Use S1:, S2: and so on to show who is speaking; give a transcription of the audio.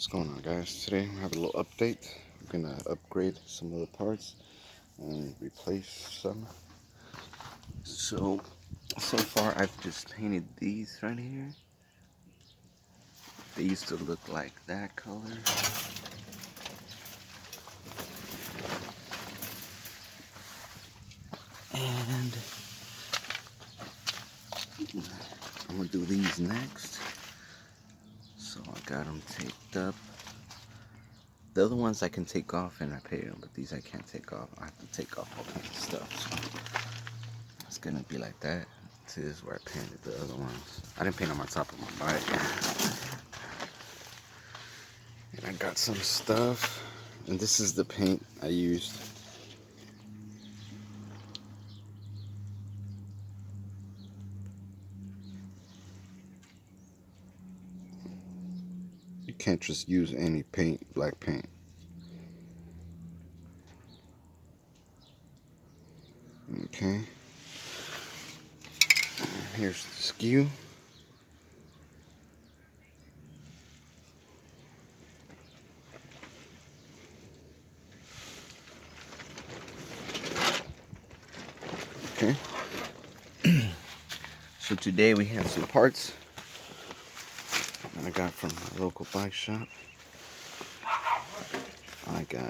S1: What's going on, guys? Today we have a little update. I'm gonna upgrade some of the parts and replace some. So far I've just painted these right here. They used to look like that color. And I'm gonna do these next. So I got them taped up. The other ones I can take off and I paint them, but these I can't take off. I have to take off all kinds of stuff. So it's gonna be like that. See, this is where I painted the other ones. I didn't paint them on top of my bike. And I got some stuff. And this is the paint I used. You can't just use any paint, black paint. Okay. Here's the skew. Okay. So today we have some parts that I got from my local bike shop. I got